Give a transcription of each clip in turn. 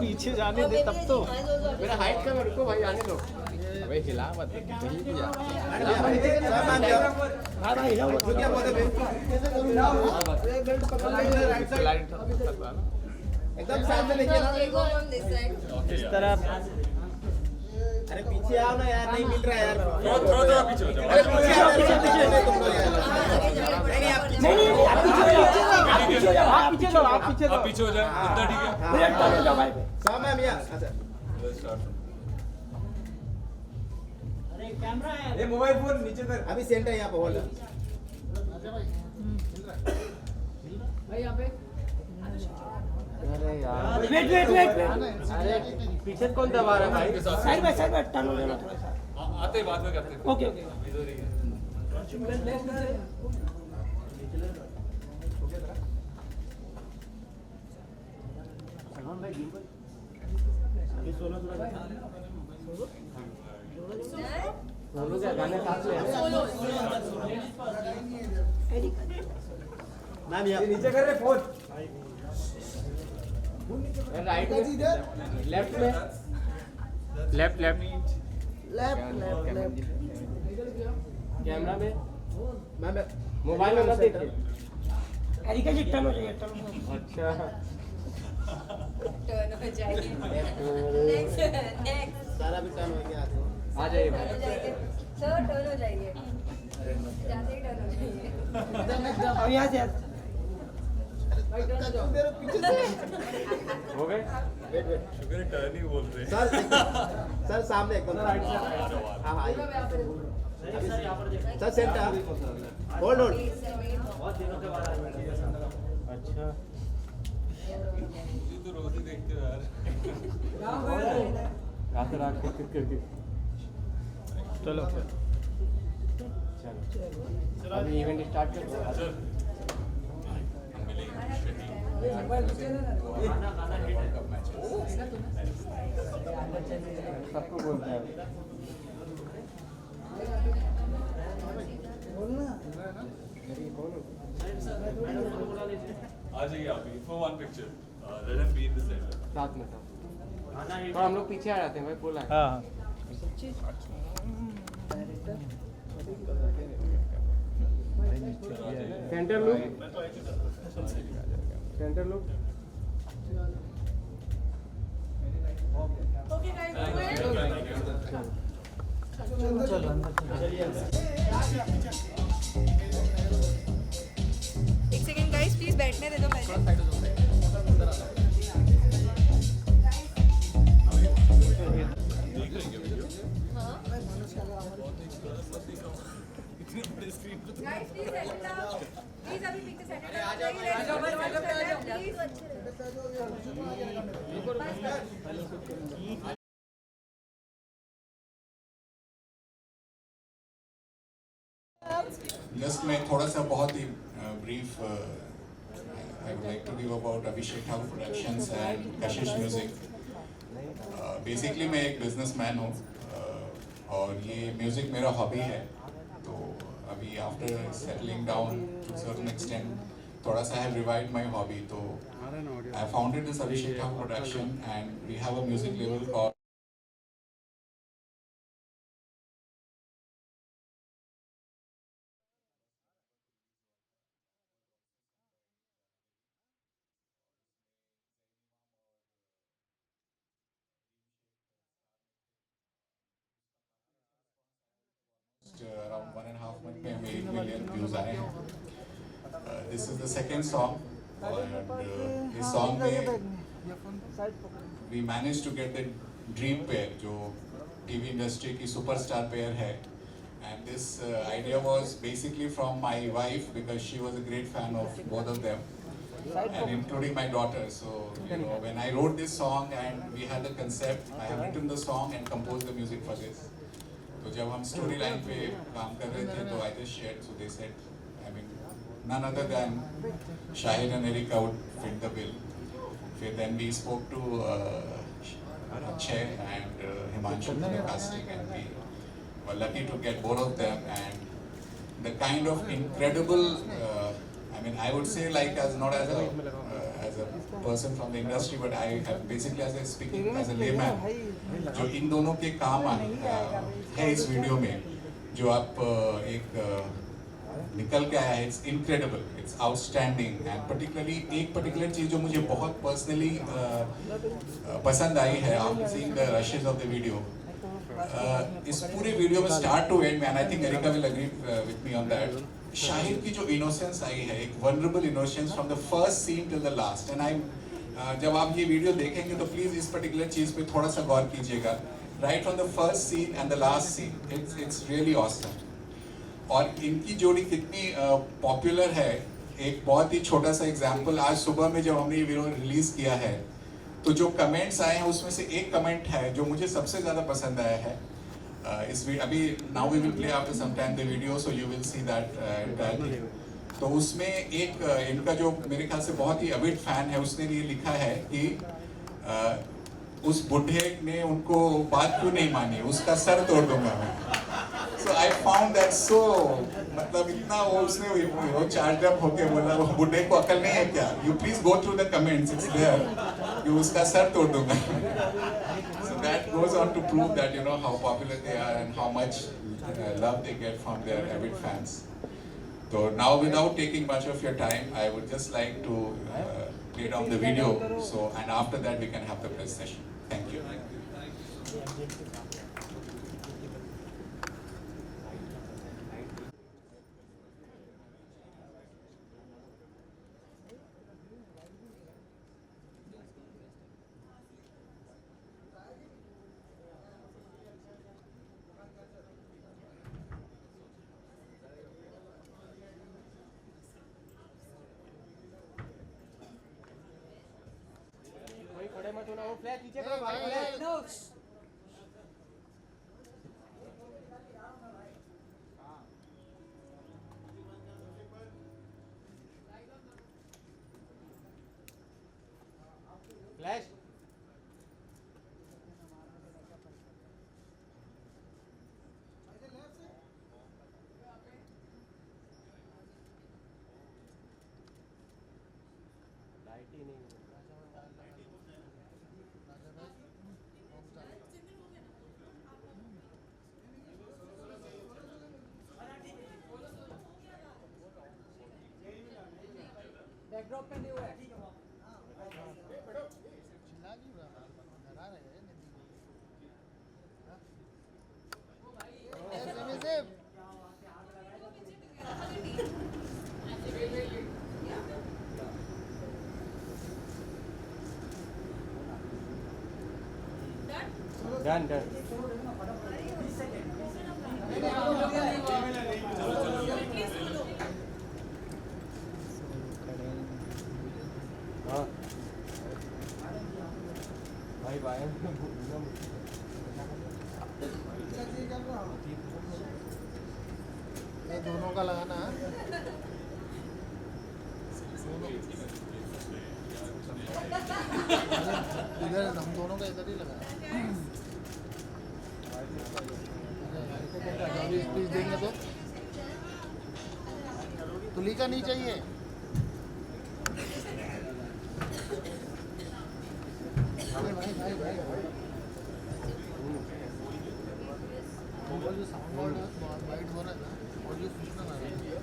पीछे जाने दे तब तो मेरा हाइट कम है, रुको भाई आने दो। अबे हिला मत कहीं भी जा। एकदम साथ में लेके ना इस तरह। अरे पीछे आओ ना यार, नहीं मिल रहा है यार। थोड़ा पीछे हो जाओ। अरे पीछे आओ, पीछे तुम लोग यार। नहीं आप पीछे हो जाओ, आप पीछे जाओ, आप पीछे जाओ, आप पीछे हो जाए, इतना ठीक है। मिनट हो जाओ भाई। सामने हम यहाँ। अच्छा ये मोबाइल फोन नीचे कर। अभी सेंटर यहाँ पे बोल। अरे यार वेट। अरे पीछे कौन दबा रहा है भाई? साइड बाय टर्न हो जाना थोड़ा सा। आते ही बाद में करते हैं। ओके। सोनू का गाने साथ में मैम यहाँ नीचे कर रहे फोन। राइट में, लेफ्ट में, लेफ्ट कैमरा में, मैम मोबाइल में मत देखिए। एरिका जी टर्न हो जाइए, टर्न हो। अच्छा टर्न हो जाएगी। नेक्स्ट सारा भी टर्न हो गया। आ जाइए टर्न हो जाएंगे सर, टर्न हो जाएंगे, जाते ही टर्न हो जाएंगे। अब यहाँ से हो गए। वेट मेरे टर्न ही बोल रहे हैं। सर सामने एकदम। हाँ हाँ सर सेंटर। होल्ड। अच्छा मुझे तो रोज ही देखते हो यार। रात रात करके चलो चलो अभी इवेंट स्टार्ट कर दो। सबको बोलता है। आ जाइए आप भी for one picture. Let him be in the center. साथ में साथ तो हम लोग पीछे आ जाते हैं भाई, बोला है। हाँ centre look, centre look. Okay guys, एक सेकंड गाइस, प्लीज बैठने दे दो पहले। Guys please settle down, please अभी पीछे सेटल डाउन जाइए। जस्ट मैं थोड़ा सा बहुत ही brief I would like to give about Abhishek Thakur productions and Kashish music. Basically मैं एक बिजनेसमैन हूँ और ये म्यूजिक मेरा हॉबी है। तो अभी after settling down to certain extent थोड़ा सा हैव रिवाइव्ड माय हॉबी। तो I founded this Abhishek Thakur production and we have a music लेवल कॉल्ड around 1.5 month में 8 million views आए हैं। This is the second song and इस song में we managed to get the dream pair जो TV industry की superstar pair है। And this idea was basically from my wife because she was a great fan of both of them and including my daughter. So you know when I wrote this song and we had the concept, I have written the song and composed the music for this. तो जब हम story line पे काम कर रहे थे तो I just shared, so they said, I mean none other than Shahid and Erika would fit the bill. फिर then we spoke to Akshay and Himanshu for the casting and we lucky to get both of them, and the kind of incredible, I mean, I would say like as not as a person from the industry, but I have basically as a speaking as a layman, जो इन दोनों के काम है इस video में, जो आप एक निकल के आया है, it's incredible, it's outstanding, and particularly एक particular चीज़ जो मुझे बहुत personally पसंद आई है after seeing the rushes of the video, इस पूरे वीडियो में start to end में, and I think Erica will agree with me on that, Shahid की जो innocence आई है, एक vulnerable innocence from the first scene till the last, and I जब आप ये वीडियो देखेंगे तो प्लीज इस पर्टिकुलर चीज़ पे थोड़ा सा गौर कीजिएगा, right from the first scene and the last scene, it's really awesome. और इनकी जोड़ी कितनी पॉपुलर है, एक बहुत ही छोटा सा एग्जांपल, आज सुबह में जब हमने ये वीडियो रिलीज किया है तो जो कमेंट्स आए हैं उसमें से एक कमेंट है जो मुझे सबसे ज़्यादा पसंद आया है इस अभी now we will play after some time the video, so you will see that. तो उसमें एक इनका जो मेरे ख्याल से बहुत ही अविड फैन है, उसने ये लिखा है कि उस बुढ़े ने उनको बात क्यों नहीं मानी, उसका सर तोड़ दूंगा मैं। So I found that so, मतलब इतना वो उसने वो चार्ज अप होके बोला, वो बुढ़े को अकल नहीं है क्या? You please go through the comments, it's there. कि उसका सर तोड़ दूंगा। So that goes on to prove that you know how popular they are and how much love they get from their avid fans. So now without taking much of your time, I would just like to play down the video. So and after that we can have the press session. Thank you. खड़े मत होना, वो flash नीचे करो भाई, flash flash light ही नहीं backdrop पे नहीं हुआ है। डन डन हाँ भाई भाई ये दोनों का लगाना है, इधर हम दोनों का इधर ही लगाया। प्लीज देंगे तो तुलिका नहीं चाहिए। भाई भाई भाई भाई जो साउंड वाइट हो रहा है ना, और जो सूचना आ रही है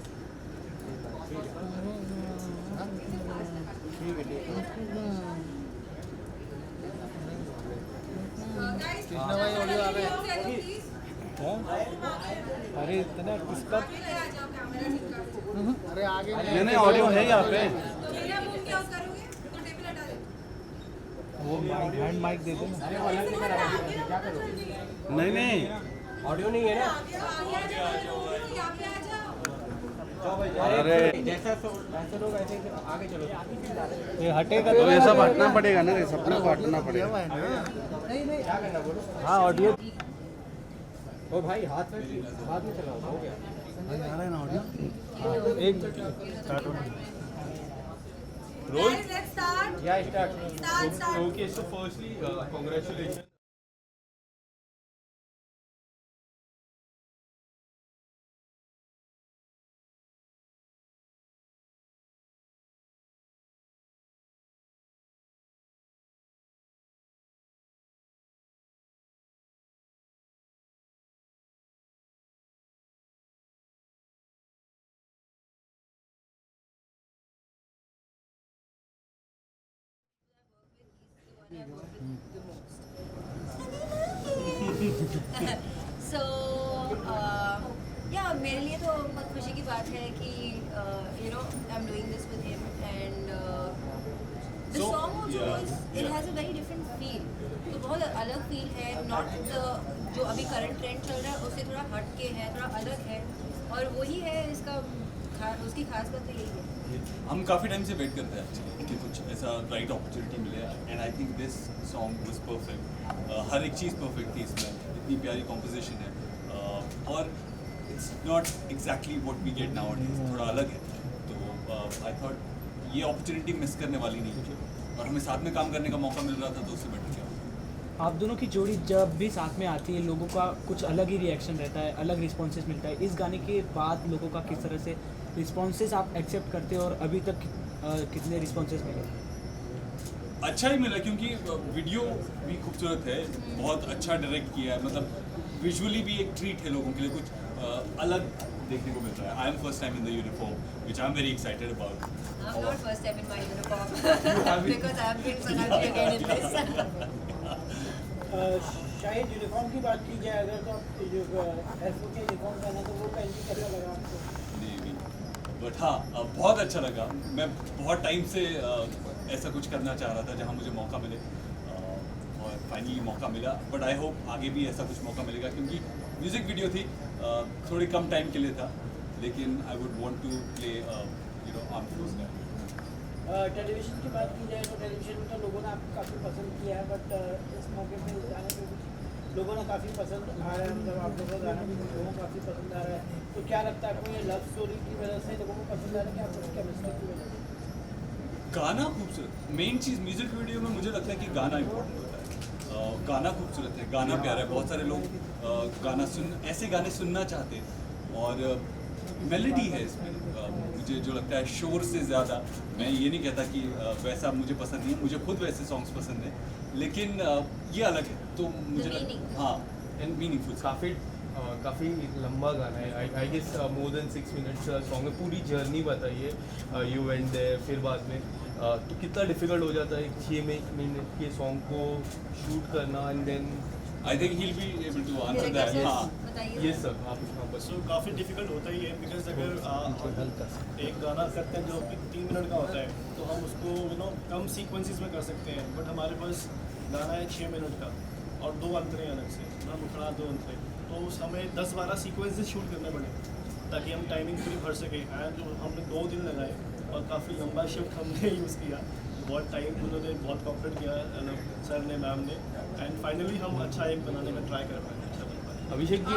कृष्णा भाई ऑडियो आ रहे हैं। अरे इतना किसका, अरे आगे नहीं ऑडियो है यहाँ पे, वो हैंड माइक दे देना। नहीं नहीं ऑडियो नहीं है ना। अरे जैसा ऐसे लोग ऐसे आगे चलो, ये हटेगा तो ये सब हटना पड़ेगा ना, ये सब को हटना पड़ेगा। नहीं नहीं क्या करना बोलो। हाँ ऑडियो ओ भाई हाथ में चलाओ, हो गया आ रहा है ना ऑडियो। एक स्टार्ट हो Guys, let's start. या start. Start. Okay, so firstly, congratulations. I'm doing this with him, and the So, song also yeah, it has a very different feel. तो बहुत अलग फील है, not the जो अभी current trend चल रहा है उससे थोड़ा हट के है, थोड़ा अलग है, और वही है इसका उसकी खास बात तो यही है। हम काफ़ी टाइम से वेट करते हैं एक्चुअली कि कुछ ऐसा राइट अपॉर्चुनिटी मिले, and I think this song was perfect. हर एक चीज़ परफेक्ट थी इसमें, इतनी प्यारी कॉम्पोजिशन है, और it's not exactly what we get nowadays, थोड़ा अलग है। तो आई थॉट ये अपॉर्चुनिटी मिस करने वाली नहीं है, और हमें साथ में काम करने का मौका मिल रहा था, तो उससे बेटर क्या होगा। आप दोनों की जोड़ी जब भी साथ में आती है लोगों का कुछ अलग ही रिएक्शन रहता है, अलग रिस्पॉन्सेस मिलता है। इस गाने के बाद लोगों का किस तरह से रिस्पॉन्सेस आप एक्सेप्ट करते हो, और अभी तक कितने रिस्पॉन्सेस मिले? अच्छा ही मिला, क्योंकि वीडियो भी खूबसूरत है, बहुत अच्छा डायरेक्ट किया है, मतलब विजुअली भी एक ट्रीट है लोगों के लिए, कुछ अलग देखने को मिल रहा है। I am first time in the uniform, which I am very excited about. I'm not first time in my uniform because I am doing Sonali again in this. शायद यूनिफॉर्म की बात की जाए अगर, तो आप जो एसओ के यूनिफॉर्म पहना तो वो पहन के कैसा लगा आपको? नहीं, बट हाँ, बहुत अच्छा लगा। मैं बहुत टाइम से ऐसा कुछ करना चाह रहा था जहाँ मुझे मौका मिले, और फाइनली मौका मिला। बट आई होप आगे भी ऐसा कुछ मौका मिलेगा, क्योंकि म्यूज़िक वीडियो थी, थोड़ी कम टाइम के लिए था, लेकिन I would want to play arm force का। टेलीविजन की बात की जाए तो टेलीविजन में तो लोगों ने आपको काफ़ी पसंद किया है, बट इस मौके पे इस गाने पे भी लोगों ने काफ़ी पसंद आ रहा है, मतलब आप लोगों का गाना भी लोगों को काफ़ी पसंद आ रहा है। तो क्या लगता है आपको, ये लव स्टोरी की वजह से लोगों को पसंद आ रहा है कि आपको केमिस्ट्री की वजह से? गाना खूबसूरत, मेन चीज़ म्यूज़िक वीडियो में मुझे लगता है कि गाना इम्पोर्टेंट होता है। गाना खूबसूरत है, गाना प्यारा है, बहुत सारे लोग ऐसे गाने सुनना चाहते हैं, और मेलोडी है इसमें। मुझे जो लगता है शोर से ज़्यादा, मैं ये नहीं कहता कि वैसा मुझे पसंद नहीं है, मुझे खुद वैसे सॉन्ग्स पसंद हैं, लेकिन ये अलग है, तो मुझे हाँ, एंड मीनिंगफुल। काफ़ी लंबा गाना है, I guess more than 6 minutes song है। पूरी जर्नी बताइए, यू वेंट देयर, फिर बाद में तो कितना डिफिकल्ट हो जाता है 6 मिनट के सॉन्ग को शूट करना, and then I think he will be able to answer that. हाँ, ये सर आप बस। सो काफ़ी डिफिकल्ट होता ही है, बिकॉज अगर हम एक गाना करते हैं जो 3 मिनट का होता है, तो हम उसको कम सीक्वेंसेस में कर सकते हैं, बट हमारे पास गाना है 6 मिनट का, और 2 अंतरे अलग से, ना मुखड़ा 2 अंतरे, तो हमें 10-12 सीक्वेंसेस शूट करने पड़े ताकि हम टाइमिंग पूरी भर सकें। एंड जो हमने 2 दिन लगाए, और काफ़ी लंबा शिफ्ट हमने यूज़ किया, बहुत टाइम उन्होंने बहुत कॉपरेट किया सर ने, मैम ने, एंड फाइनली हम अच्छा एक बनाने में ट्राई कर पाए, अच्छा बन पाए। अभिषेक जी,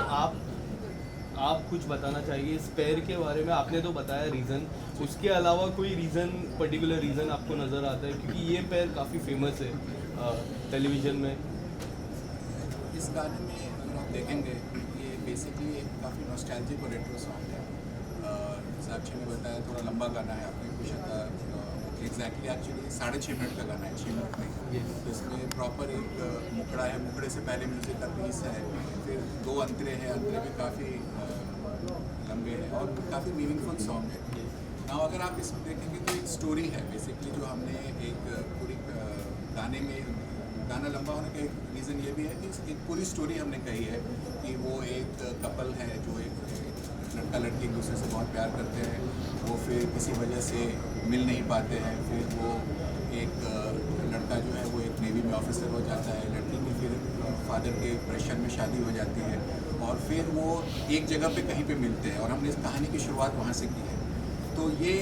आप कुछ बताना चाहिए इस पैर के बारे में? आपने तो बताया रीज़न, उसके अलावा कोई रीज़न, पर्टिकुलर रीज़न आपको नज़र आता है? क्योंकि ये पैर काफ़ी फेमस है टेलीविज़न में। इस गाने में अगर आप देखेंगे, ये बेसिकली एक काफ़ी नॉस्टैल्जिक और रेट्रो सॉन्ग है। साक्षी ने बताया थोड़ा लंबा गाना है, आपने पूछा था एग्जैक्टली, एक्चुअली 6.5 मिनट का गाना है, 6 मिनट नहीं। तो इसमें प्रॉपर एक मुखड़ा है, मुखड़े से पहले म्यूज़िक का पीस है, फिर 2 अंतरे हैं, अंतरे भी काफ़ी लंबे हैं, और काफ़ी मीनिंगफुल सॉन्ग है। ना अगर आप इसमें देखेंगे तो एक स्टोरी है बेसिकली, जो हमने एक पूरी गाने में, गाना लंबा होने का एक रीज़न ये भी है कि एक पूरी स्टोरी हमने कही है कि वो एक कपल है जो एक लड़का लड़की एक दूसरे से बहुत प्यार करते हैं, वो फिर किसी वजह से मिल नहीं पाते हैं, फिर वो एक लड़का जो है वो एक नेवी में ऑफिसर हो जाता है, लड़की की फिर फादर के प्रेशर में शादी हो जाती है, और फिर वो एक जगह पे कहीं पे मिलते हैं, और हमने इस कहानी की शुरुआत वहाँ से की है। तो ये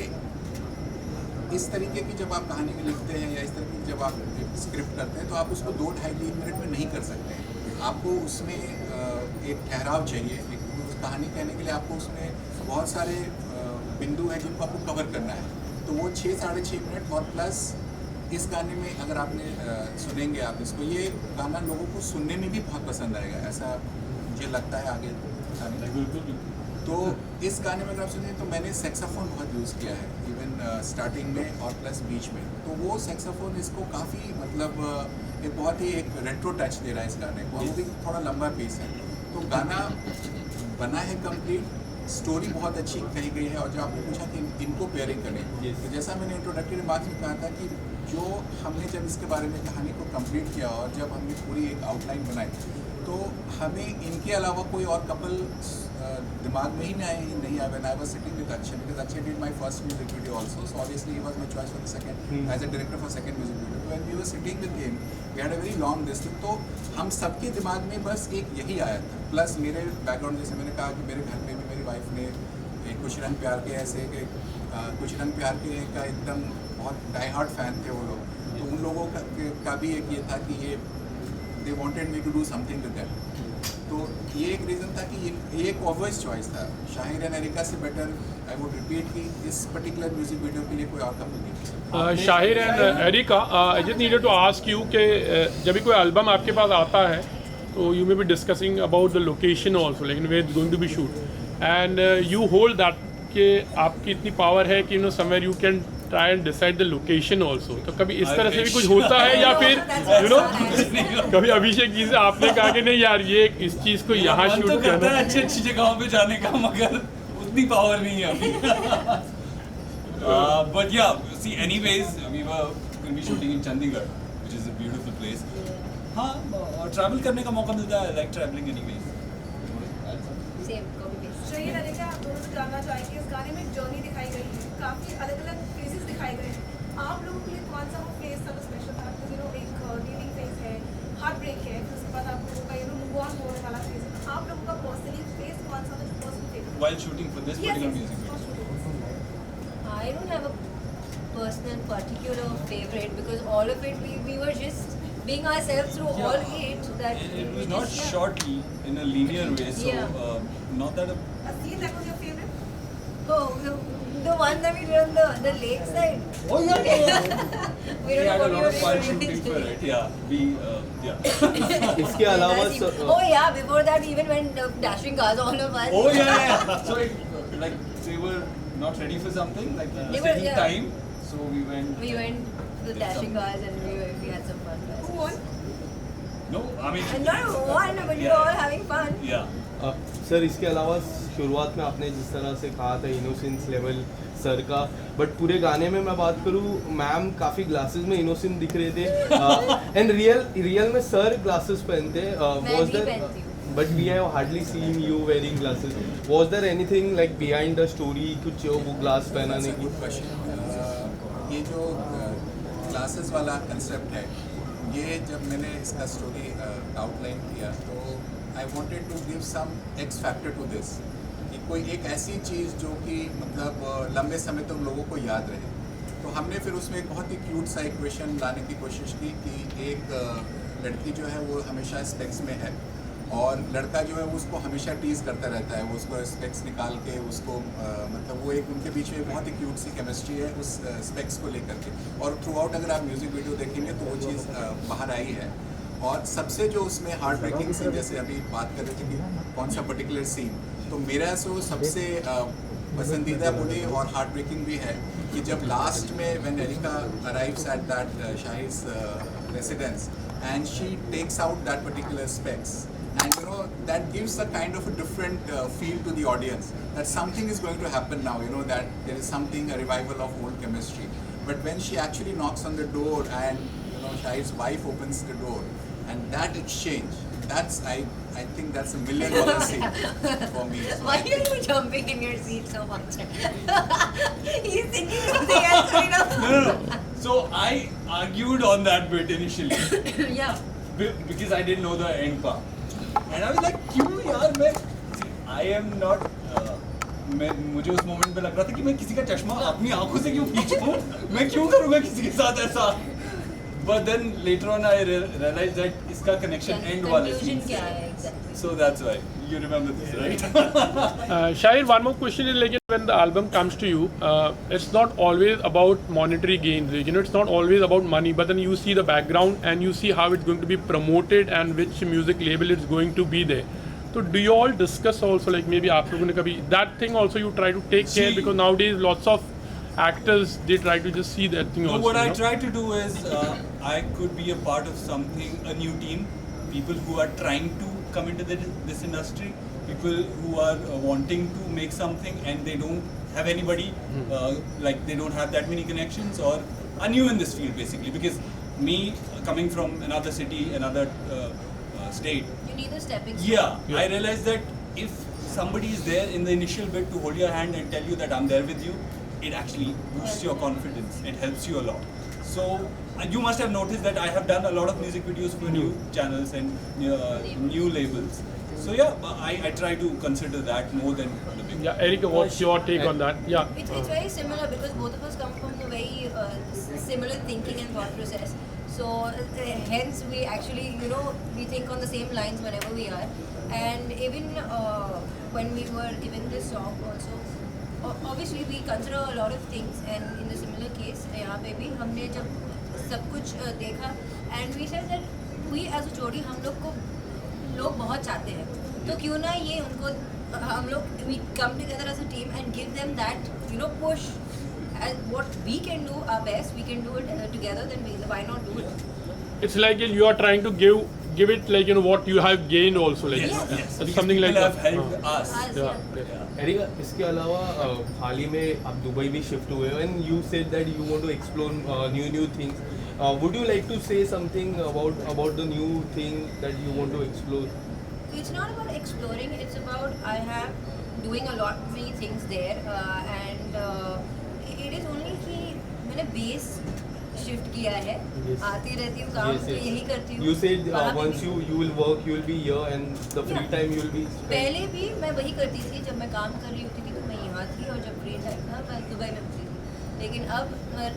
इस तरीके की जब आप कहानी में लिखते हैं, या इस तरीके की जब आप स्क्रिप्ट करते हैं, तो आप उसको 2-2.5-3 मिनट में नहीं कर सकते हैं। आपको उसमें एक ठहराव चाहिए, एक कहानी कहने के लिए आपको उसमें बहुत सारे बिंदु हैं जिनको आपको कवर करना है। तो वो 6-6.5 मिनट, और प्लस इस गाने में अगर आपने सुनेंगे आप इसको, ये गाना लोगों को सुनने में भी बहुत पसंद आएगा, ऐसा मुझे लगता है आगे बिल्कुल। तो इस गाने में अगर आप सुनें तो मैंने सेक्साफोन बहुत यूज़ किया है, इवन स्टार्टिंग में और प्लस बीच में। तो वो सेक्साफोन इसको काफ़ी मतलब एक बहुत ही एक रेट्रो टच दे रहा है इस गाने को, वो भी थोड़ा लंबा पीस है। तो गाना बना है कंप्लीट, स्टोरी बहुत अच्छी कही गई है, और जो आपने पूछा कि इनको पेयरिंग करें, तो जैसा मैंने इंट्रोडक्टरी रिमार्क्स में कहा था कि जो हमने जब इसके बारे में कहानी को कंप्लीट किया और जब हमने पूरी एक आउटलाइन बनाई, तो हमें इनके अलावा कोई और कपल दिमाग में ही नहीं आया when I was sitting with Akshay, because Akshay did my first music video also, so obviously he was my choice for the second as a director for second music video. When we were sitting with him we had a very long discussion, तो हम सबके दिमाग में बस एक यही आया था. प्लस मेरे बैकग्राउंड, जैसे मैंने कहा कि मेरे घर में भी मेरी वाइफ ने कुछ रंग प्यार के ऐसे कि कुछ रंग प्यार के का एकदम बहुत डाई हार्ट फैन थे वो लोग, तो उन लोगों का भी एक ये था कि ये they wanted me to do something with that. तो ये एक रीज़न था कि ये एक ऑब्वियस चॉइस था. शाहिर एंड एरिका से बेटर आई वुड रिपीट कि इस पर्टिकुलर म्यूजिक वीडियो के लिए कोई और कपल नहीं. Shaheer and Erica, I just needed to ask you कि जब भी कोई एल्बम आपके पास आता है तो you may be discussing about the location also, लेकिन where is going to be shoot, and you hold that कि आपकी इतनी पावर है कि somewhere you can try and decide the location also. तो कभी इस तरह से भी कुछ होता है या फिर कभी अभिषेक जी से आपने कहा कि नहीं यार ये इस चीज़ को यहाँ शूट तो करना है? अच्छी अच्छी जगहों पे जाने का, मगर उतनी पावर नहीं है अभी. But yeah, see, anyways, we were going to be shooting in Chandigarh, which is a beautiful place. हाँ, और ट्रैवल करने का मौका मिलता है, like traveling anyways. Same copy paste. चाहिए रहेगा, आप दोनों से जानना चाहेंगे, इस गाने में एक जर्नी दिखाई गई है, काफ़ी अलग अलग फेजेस दिखाए गए हैं. आप लोगों के लिए कौन सा वो फेज सबसे स्पेशल था? एक लीडिंग फेज है, हार्ट ब्रेक है, फिर उसके बाद आप लोगों का मूव ऑन होने वाला फेज है. आप लोगों का पर्सनली फेज कौन सा था जो personal phase? While shooting for this particular music video. I don't have a personal particular favorite because all of it we were just being ourselves through all it. That It we was not just, shot in a linear way, so Yeah. not that. A scene that was your favorite? Oh, the one that we did on the lake side. Oh yeah. We don't We know had a what we lot were of fun doing. shooting for it. Yeah, we yeah. इसके अलावा Oh yeah, before that even when dashing cars all of us. Oh yeah. So it, like they were not ready for something, like it was They were, taking yeah. time, so we went. We went to the dashing cars and we had some fun. Who won? No, I mean. And not one, but we were Yeah. all having fun. Yeah. Sir इसके अलावा शुरुआत में आपने जिस तरह से कहा था इनोसेंस लेवल सर का, बट पूरे गाने में मैं बात करूँ, मैम काफ़ी ग्लासेस में इनोसेंट दिख रहे थे, एंड रियल में सर ग्लासेस पहनते. मैं भी पहनती हूँ. But we have hardly seen you wearing glasses. Was there anything like behind the story, कुछ वो ग्लास पहनाने की? Good question. ये जो क्लासेस वाला कंसेप्ट है, ये जब मैंने इसका स्टोरी आउटलाइन किया तो I wanted to give some X factor to this, कि कोई एक ऐसी चीज़ जो कि मतलब लंबे समय तक लोगों को याद रहे. तो हमने फिर उसमें एक बहुत ही क्यूट सा इक्वेशन लाने की कोशिश की कि एक लड़की जो है वो हमेशा स्पेक्स में है और लड़का जो है उसको हमेशा टीज़ करता रहता है, वो उसको स्पेक्स निकाल के उसको मतलब वो एक उनके बीच में बहुत ही क्यूट सी केमिस्ट्री है उस स्पेक्स को लेकर के. और थ्रू आउट अगर आप म्यूज़िक वीडियो देखेंगे तो वो चीज़ बाहर आई है. और सबसे जो उसमें हार्ट ब्रेकिंग सीन, जैसे अभी बात कर रहे थे कि कौन सा पर्टिकुलर सीन, तो मेरा सो सबसे पसंदीदा मुझे और हार्ट ब्रेकिंग भी है कि जब लास्ट में when Erica arrives at that शाहिर्स residence and she takes out that particular specs, and you know that gives a kind of a different feel to the audience that something is going to happen now, you know, that there is something, a revival of old chemistry. But when she actually knocks on the door and you know Shahid's wife opens the door and that exchange, that's I think that's $1 million scene for me. So Why are you jumping in your seat so much? He's thinking something else, you know. No. So I argued on that bit initially Yeah. because I didn't know the end part. And I was like, क्यों यार मैं I am not मुझे उस moment पे लग रहा था कि मैं किसी का चश्मा अपनी आंखों से क्यों खींचूं, मैं क्यों करूँगा किसी के साथ ऐसा. But then later on I realized that इसका connection end वाले Conclusion scene क्या से. है exactly? So that's why you remember this, right? Shahir, one more question is like when the album comes to you, it's not always about monetary gains. You know, it's not always about money. But then you see the background and you see how it's going to be promoted and which music label is going to be there. So do you all discuss also like maybe आप लोगों ने कभी that thing also you try to take care, because nowadays lots of actors they try to just see that thing No, also. what I you know? try to do is I could be a part of something, a new team, people who are trying to come into this industry, people who are wanting to make something and they don't have anybody, like they don't have that many connections or are new in this field basically. Because me coming from another city, another state, You need a stepping stone. yeah, I realized that if somebody is there in the initial bit to hold your hand and tell you that I'm there with you, it actually boosts your confidence. It helps you a lot. So you must have noticed that I have done a lot of music videos for new channels and new labels. So yeah, I try to consider that more than the big. Yeah, Erica, what's your take on that? Yeah. It's very similar because both of us come from a very similar thinking and thought process. So hence we actually, we think on the same lines whenever we are. And even when we were given this song also, obviously we consider a lot of things. And in the similar case, यहाँ पे भी हमने जब सब कुछ देखा, and we said that we as a जोड़ी हम लोग को लोग बहुत चाहते हैं, तो क्यों ना ये उनको हम लोग we come together as a team and give them that push, and what we can do our best, we can do it together, then why not do it? It's like you are trying to give it like what you have gained also, like Yes. it's something like People that. have helped us. Yeah. Erica, इसके अलावा हाल ही में आप Dubai भी shift हुए हो and you said that you want to explore new things. Would you like to say something about the new thing that you want to explore? It's not about exploring, it's about I have doing a lot many things there, and it is only कि मैंने base shift किया है. Yes. आती रहती हूँ काम, तो यही करती हूँ. You said वहाँ पे once भी- you will work, you will be here and the free Yeah. time you will be पहले भी मैं वही करती थी. जब मैं काम कर रही होती थी तो मैं यहाँ थी, और जब फ्री टाइम था मैं दुबई में होती थी. लेकिन अब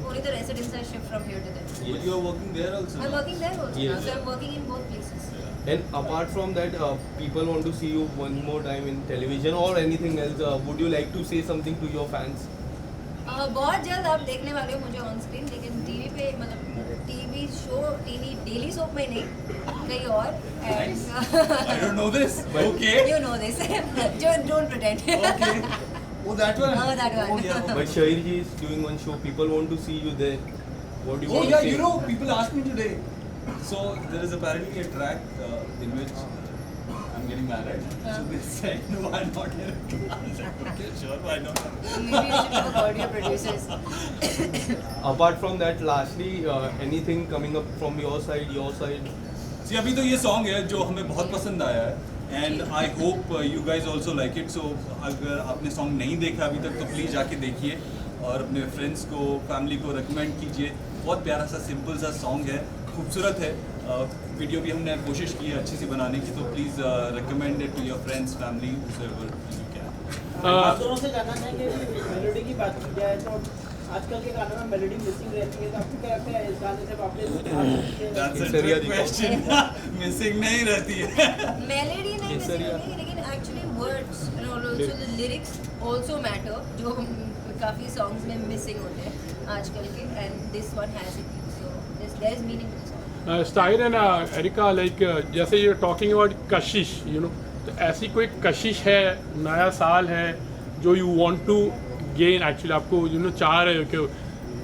only the residents are shift from here to there. But you are working there also. I'm now. working there also now, Yes. so I'm working in both places. And apart from that, people want to see you one more time in television or anything else. Would you like to say something to your fans? बहुत जल्द आप देखने वाले हो मुझे on screen, लेकिन TV पे मतलब टीवी डेली सोप में नहीं, कहीं और. Nice. And I don't know this. Okay. you know this. Don't pretend. Okay. Oh, that one. Oh, that one. Oh, yeah. But Shahir ji is doing one show. People want to see you there. What do you Oh want yeah, to say? people asked me today. So there is apparently a track in which I'm getting married. So they said, no, I'm not here. I was like, okay, sure, why not? Maybe you should have called your producers. Apart from that, lastly, anything coming up from your side? See, अभी तो ये song है जो हमें बहुत पसंद आया है. And I hope you guys also like it. So अगर आपने सॉन्ग नहीं देखा अभी तक तो प्लीज़ जाके देखिए और अपने फ्रेंड्स को, फैमिली को रिकमेंड कीजिए. बहुत प्यारा सा सिंपल सा सॉन्ग है, खूबसूरत है. वीडियो भी हमने कोशिश की है अच्छी सी बनाने की, तो please recommend it to your friends, family, whoever you can. आप दोनों से जानना चाहेंगे मेलोडी की बात की जाए तो आजकल के गानों में मेलोडी मिसिंग रहती है, तो आपको क्या लगता है इस गाने से वापस That's a Kesaria trick जी को. question. मिसिंग नहीं रहती है. मेलोडी नहीं केसरिया. मिसिंग, लेकिन actually words also the lyrics also matter, जो काफ़ी सॉन्ग्स में मिसिंग होते हैं आजकल के, and this one has it. So there is meaning in this song. Stahir and Erica, like जैसे you're talking about कशिश, तो ऐसी कोई कशिश है, नया साल है जो you want to gain actually, आपको चाह रहे हो कि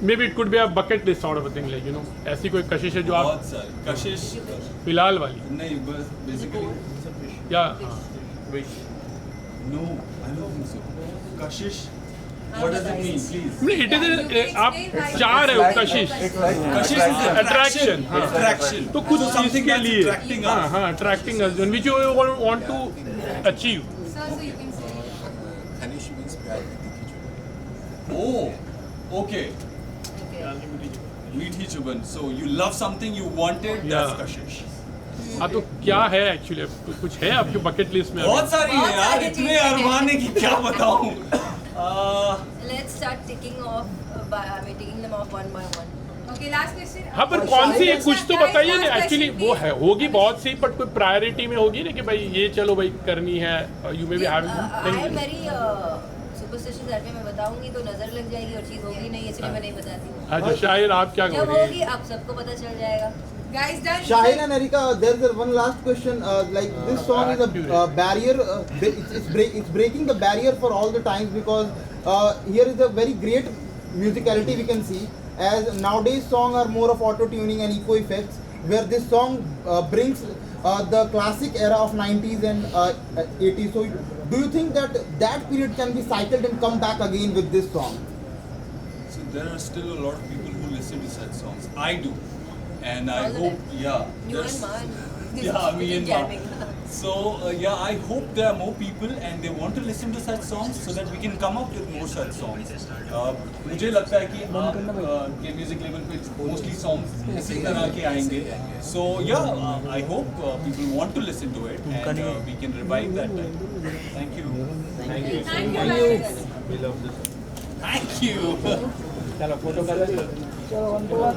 maybe it could be a bucket list sort of a thing, like ऐसी कोई कशिश है जो आप बहुत सारी कशिश फिलहाल वाली नहीं, बस बेसिकली या Wish. no, I don't think so. Kashish, what does it mean, please? It is आप चाह रहे हो कशिश, कशिश is attraction, हाँ. attraction. तो कुछ So something चीज़ के that's लिए attracting us. हाँ attracting us, which you want to achieve. So you can say Khanish means प्यार की तीखी चुभन. Oh, okay. Meaty chuban. So you love something, you want it, that's Yeah. kashish. हाँ तो क्या है एक्चुअली, कुछ है आपके बकेट लिस्ट में? बहुत सारी है बहुत यार, सारी इतने चीज़ें हैं। अरमान है कि क्या बताऊं. let's start ticking them off one by one. Okay, last question. हाँ पर कौन सी है, कुछ तो बताइए ना. Last एक्चुअली question, वो please. है, होगी बहुत सी, बट कोई प्रायोरिटी में होगी ना कि भाई ये चलो भाई करनी है. You may B I am having very superstitious that way. मैं बताऊंगी तो नजर लग जाएगी और चीज़ होगी नहीं, इसलिए मैं नहीं बताती. अच्छा शायद आप क्या जब कहोगे? होगी अब सबको पता चल जाएगा. Guys, done. Shahir and Erica, there's one last question. Like this song is a barrier. It's breaking the barrier for all the times, because here is a very great musicality we can see. As nowadays songs are more of auto tuning and echo effects, where this song brings the classic era of 90s and 80s. So do you think that period can be cycled and come back again with this song? So there are still a lot of people who listen to such songs. I do. And I All of hope, them. yeah. You there's- and Man. Yeah, me and Man. jamming. So yeah, I hope there are more people and they want to listen to such songs so that we can come up with more such songs. मुझे लगता है कि आप के music level पे mostly songs इसी तरह के आएंगे. So yeah, I hope people want to listen to it and we can revive that time. Thank you. Thank you. Thank you guys. We love this. Thank you. चलो photo कर लो. वाह,